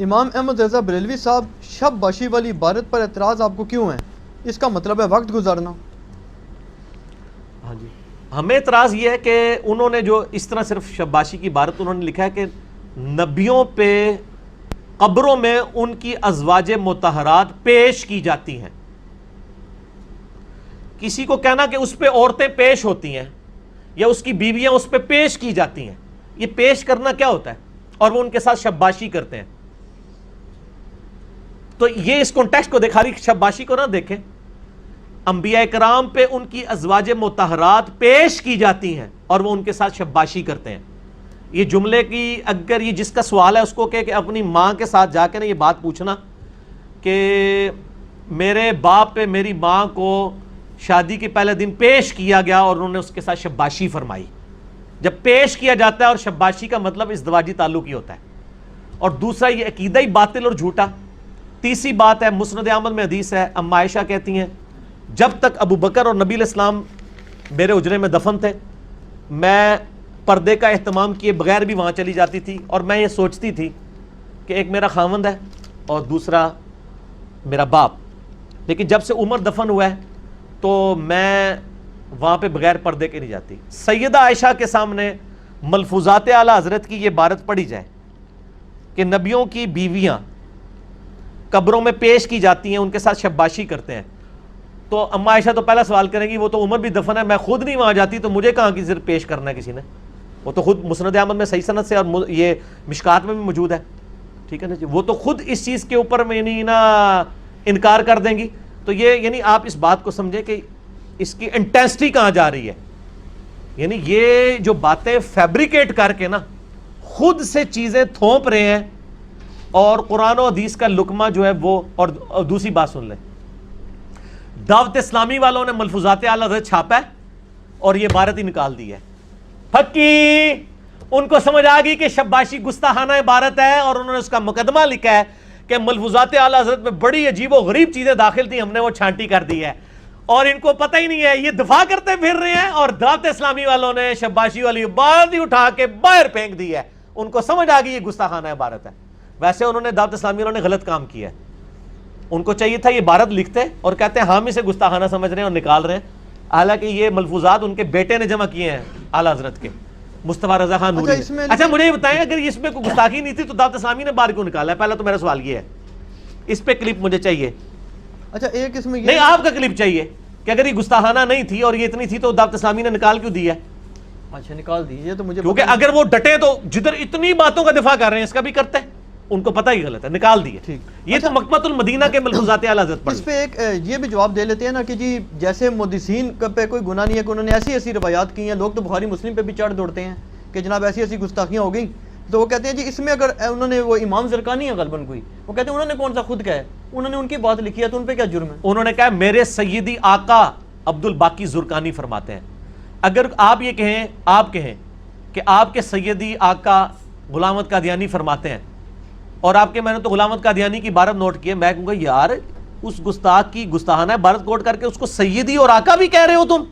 امام احمد رضا بریلوی صاحب شب باشی والی عبارت پر اعتراض آپ کو کیوں ہے؟ اس کا مطلب ہے وقت گزارنا۔ ہاں جی، ہمیں اعتراض یہ ہے کہ انہوں نے جو اس طرح صرف شباشی کی عبارت انہوں نے لکھا ہے کہ نبیوں پہ قبروں میں ان کی ازواج مطہرات پیش کی جاتی ہیں۔ کسی کو کہنا کہ اس پہ عورتیں پیش ہوتی ہیں یا اس کی بیویاں اس پہ پیش کی جاتی ہیں، یہ پیش کرنا کیا ہوتا ہے؟ اور وہ ان کے ساتھ شباشی کرتے ہیں۔ تو یہ اس کانٹیکسٹ کو دکھا رہی، شباشی کو نہ دیکھیں، انبیاء کرام پہ ان کی ازواج مطہرات پیش کی جاتی ہیں اور وہ ان کے ساتھ شباشی کرتے ہیں۔ یہ جملے کی اگر یہ جس کا سوال ہے اس کو کہ اپنی ماں کے ساتھ جا کے نا یہ بات پوچھنا کہ میرے باپ پہ میری ماں کو شادی کے پہلے دن پیش کیا گیا اور انہوں نے اس کے ساتھ شباشی فرمائی۔ جب پیش کیا جاتا ہے، اور شباشی کا مطلب ازدواجی تعلق ہی ہوتا ہے۔ اور دوسرا یہ عقیدہ ہی باطل اور جھوٹا۔ تیسری بات ہے، مسند احمد میں حدیث ہے، اما عائشہ کہتی ہیں جب تک ابو بکر اور نبی علیہ السلام میرے حجرے میں دفن تھے، میں پردے کا اہتمام کیے بغیر بھی وہاں چلی جاتی تھی، اور میں یہ سوچتی تھی کہ ایک میرا خاوند ہے اور دوسرا میرا باپ، لیکن جب سے عمر دفن ہوا ہے تو میں وہاں پہ بغیر پردے کے نہیں جاتی۔ سیدہ عائشہ کے سامنے ملفوظات اعلیٰ حضرت کی یہ عبارت پڑھی جائے کہ نبیوں کی بیویاں قبروں میں پیش کی جاتی ہیں، ان کے ساتھ شباشی کرتے ہیں، تو اما عائشہ تو پہلا سوال کریں گی وہ تو عمر بھی دفن ہے، میں خود نہیں وہاں جاتی تو مجھے کہاں کی صرف پیش کرنا ہے کسی نے؟ وہ تو خود مسند احمد میں صحیح سند سے اور یہ مشکات میں بھی موجود ہے، ٹھیک ہے نا جی، وہ تو خود اس چیز کے اوپر میں نہیں نا انکار کر دیں گی۔ تو یہ یعنی آپ اس بات کو سمجھیں کہ اس کی انٹینسٹی کہاں جا رہی ہے، یعنی یہ جو باتیں فیبریکیٹ کر کے نا خود سے چیزیں تھوپ رہے ہیں، اور قرآن و حدیث کا لقمہ جو ہے وہ، اور دوسری بات سن لیں، دعوت اسلامی والوں نے ملفوظات اعلیٰ حضرت چھاپا ہے اور یہ عبارت ہی نکال دی ہے۔ پھکی ان کو سمجھ آ گئی کہ شباشی گستاخانہ عبارت ہے، اور انہوں نے اس کا مقدمہ لکھا ہے کہ ملفوظات اعلیٰ حضرت میں بڑی عجیب و غریب چیزیں داخل تھیں، ہم نے وہ چھانٹی کر دی ہے، اور ان کو پتہ ہی نہیں ہے، یہ دفاع کرتے پھر رہے ہیں، اور دعوت اسلامی والوں نے شباشی والی عبارت ہی اٹھا کے باہر پھینک دی ہے۔ ان کو سمجھ آ گئی یہ گستاخانہ عبارت ہے۔ ویسے انہوں نے دعوت اسلامی والوں نے غلط کام کیا ہے، ان کو چاہیے تھا یہ عبارت لکھتے اور کہتے ہیں ہم اسے گستاخانہ سمجھ رہے ہیں اور نکال رہے ہیں، حالانکہ یہ ملفوظات ان کے بیٹے نے جمع کیے ہیں اعلیٰ حضرت کے، مصطفیٰ رضا خان نوری نے۔ اچھا مجھے یہ بتائیں، اگر اس میں کوئی گستاخی نہیں تھی تو دعوت اسلامی نے باہر کیوں نکالا ہے؟ پہلا تو میرا سوال یہ ہے، اس پہ کلپ مجھے چاہیے۔ اچھا ایک اس میں نہیں، آپ کا کلپ چاہیے کہ اگر یہ گستاخانہ نہیں تھی اور یہ اتنی تھی تو دعوت اسلامی نے نکال کیوں دی ہے؟ اچھا نکال دیجیے تو مجھے، کیونکہ اگر وہ ڈٹے تو جدھر اتنی باتوں کا دفاع کر رہے ہیں اس کا بھی کرتے ہیں، ان کو پتہ ہی غلط ہے، نکال دیے۔ یہ تو مکتبۃ المدینہ کے ملفوظات اعلیٰ حضرت پر۔ اس پہ ایک یہ بھی جواب دے لیتے ہیں نا کہ جی جیسے محدثین پہ کوئی گناہ نہیں ہے کہ انہوں نے ایسی ایسی روایات کی ہیں، لوگ تو بخاری مسلم پہ بھی چڑھ دوڑتے ہیں کہ جناب ایسی ایسی گستاخیاں ہو گئیں، تو وہ کہتے ہیں جی اس میں اگر انہوں نے، وہ امام زرقانی ہے غالباً کوئی، وہ کہتے ہیں انہوں نے کون سا خود کہا ہے، انہوں نے ان کی بات لکھی ہے تو ان پہ کیا جرم ہے؟ انہوں نے کہا میرے سیدی آقا عبد الباقی زرقانی فرماتے ہیں، اگر آپ یہ کہیں، آپ کہیں کہ آپ کے سیدی آقا غلام احمد قادیانی فرماتے ہیں، اور آپ کے میں نے تو غلام احمد قادیانی کی عبارت نوٹ کی ہے، میں کہوں گا یار اس گستاخ کی گستاخانہ عبارت کوٹ کر کے اس کو سیدی اور آقا بھی کہہ رہے ہو تم۔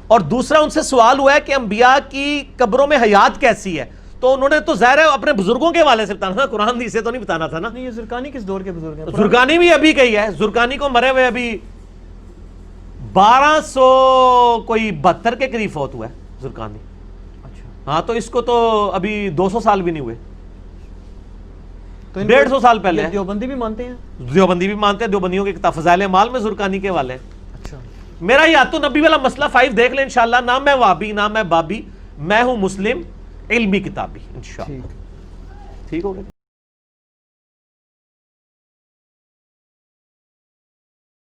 اور دوسرا ان سے سوال ہوا ہے کہ انبیاء کی قبروں میں حیات کیسی ہے، تو انہوں نے تو ظاہر ہے اپنے بزرگوں کے حوالے سے بتانا تھا، قرآن حدیث سے تو نہیں بتانا تھا نا۔ نہیں، یہ زرقانی کس دور کے بزرگ ہیں؟ زرقانی بھی ابھی کہی ہے، زرقانی کو مرے ہوئے ابھی 1272 کے قریب فوت ہوا ہے زرقانی۔ اچھا ہاں، تو اس کو تو ابھی 200 سال بھی نہیں ہوئے، تو 150 سال پہلے ہے۔ دیوبندی بھی مانتے ہیں؟ دیوبندی بھی مانتے ہیں، دیوبندیوں کے کتاب فضائل اعمال میں زرقانی کے والے ہیں۔ اچھا میرا یاتو نبی والا مسئلہ 5 دیکھ لیں انشاءاللہ، نہ میں وابی نہ میں بابی، میں ہوں مسلم علمی کتابی انشاءاللہ۔ ٹھیک ہو گیا۔